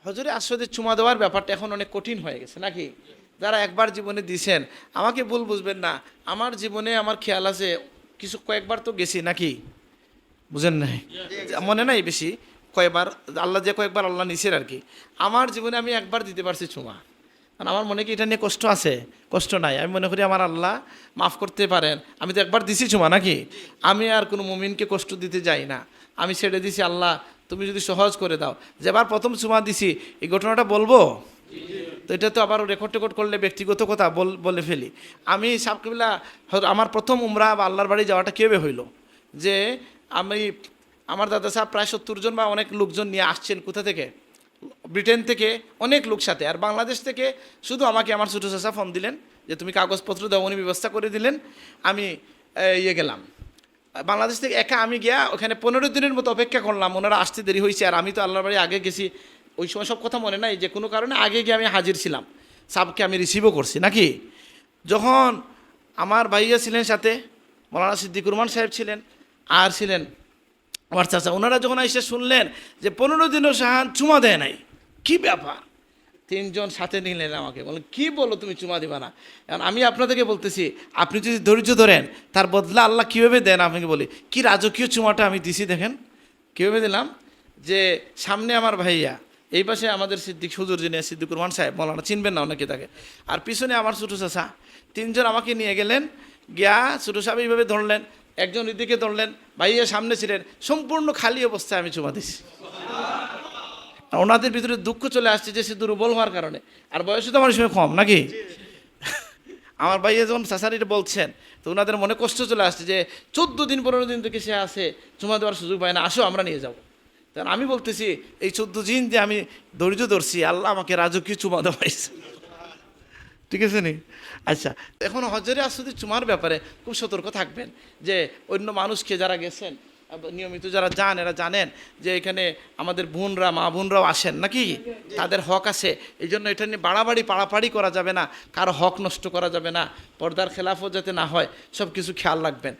হজরে আসওয়াদে চুমা দেওয়ার ব্যাপারটা এখন অনেক কঠিন হয়ে গেছে নাকি? যারা একবার জীবনে দিছেন, আমাকে ভুল বুঝবেন না, আমার জীবনে আমার খেয়াল আছে কিছু কয়েকবার তো গেছি নাকি, বুঝেন নাই? মনে নাই বেশি, কয়েকবার আল্লাহ যে কয়েকবার আল্লাহ নিছেন আর কি। আমার জীবনে আমি একবার দিতে পারছি চুমা, কারণ আমার মনে কি এটা নিয়ে কষ্ট আছে? কষ্ট নাই। আমি মনে করি আমার আল্লাহ মাফ করতে পারেন, আমি তো একবার দিছি চুমা নাকি। আমি আর কোনো মুমিনকে কষ্ট দিতে যাই না, আমি ছেড়ে দিছি, আল্লাহ তুমি যদি সহজ করে দাও। যেবার প্রথম চুমা দিছি এই ঘটনাটা বলবো তো এটা তো আবার রেকর্ড টেকর্ড করলে ব্যক্তিগত কথা বলে ফেলি। আমি সাবকিবিল্লা আমার প্রথম উমরা বা আল্লাহর বাড়ি যাওয়াটা কীভাবে হইল, যে আমি আমার দাদা সাহেব প্রায় 70 জন বা অনেক লোকজন নিয়ে আসছেন। কোথা থেকে? ব্রিটেন থেকে অনেক লোক সাথে, আর বাংলাদেশ থেকে শুধু আমাকে আমার ছোটো চাচা ফোন দিলেন যে তুমি কাগজপত্র দাও, উনি ব্যবস্থা করে দিলেন। আমি গেলাম বাংলাদেশ থেকে একা। আমি গিয়া ওখানে 15 দিনের মতো অপেক্ষা করলাম, ওনারা আসতে দেরি হয়েছে, আর আমি তো আল্লাহর বাড়ি আগে গেছি, ওই সময় সব কথা মনে নাই, যে কোনো কারণে আগে গিয়ে আমি হাজির ছিলাম, সাবকে আমি রিসিভও করছি নাকি। যখন আমার ভাইয়া ছিলেন সাথে, মৌলানা সিদ্দিকুর রহমান সাহেব ছিলেন, আর ছিলেন আমার চাচা, ওনারা যখন এসে শুনলেন যে 15 দিনও শাহান চুমা দেয় নাই, কি ব্যাপার? 3 জন সাথে নিলেন আমাকে, বলেন কি বলো তুমি চুমা দিবা না? কারণ আমি আপনাদেরকে বলতেছি, আপনি যদি ধৈর্য ধরেন তার বদলা আল্লাহ কীভাবে দেন আপনাকে বলি। কি রাজকীয় চুমাটা আমি দিছি দেখেন, কীভাবে দিলাম। যে সামনে আমার ভাইয়া, এই পাশে আমাদের সিদ্দিক হুজুর যিনি সিদ্দিকুর রহমান সাহেব, মৌলানা চিনবেন না অনেকে তাকে, আর পিছনে আমার ছোটো চাচা, 3 জন আমাকে নিয়ে গেলেন। গিয়া ছোটো সাহেব এইভাবে ধরলেন, একজন এদিকে ধরলেন, ভাইয়া সামনে ছিলেন, সম্পূর্ণ খালি অবস্থায় আমি চুমা দিছি। ওনাদের ভিতরে দুঃখ চলে আসছে যে সে দুর্বল হওয়ার কারণে, আর বয়সে তো আমার সময় কম নাকি। আমার ভাইয়া যখন চাচারিটা বলছেন তো ওনাদের মনে কষ্ট চলে আসছে যে 14 দিন 15 দিন থেকে সে আসে, চুমা দেওয়ার সুযোগ পায় না, আসো আমরা নিয়ে যাবো। তখন আমি বলতেছি এই 14 দিন যে আমি ধৈর্য ধরছি, আল্লাহ আমাকে রাজকীয় চুমা দেওয়াইছে। ঠিক আছে নি? আচ্ছা, এখন হজরে আসওয়াদে চুমার ব্যাপারে খুব সতর্ক থাকবেন, যে অন্য মানুষকে যারা গেছেন নিয়মিত যারা যান এরা জানেন যে এখানে আমাদের বোনরা মা বোনরাও আসেন নাকি, তাদের হক আছে। এই জন্য এটা নিয়ে বাড়াবাড়ি পাড়াপাড়ি করা যাবে না, কারো হক নষ্ট করা যাবে না, পর্দার খেলাফও যাতে না হয়, সব কিছু খেয়াল রাখবেন।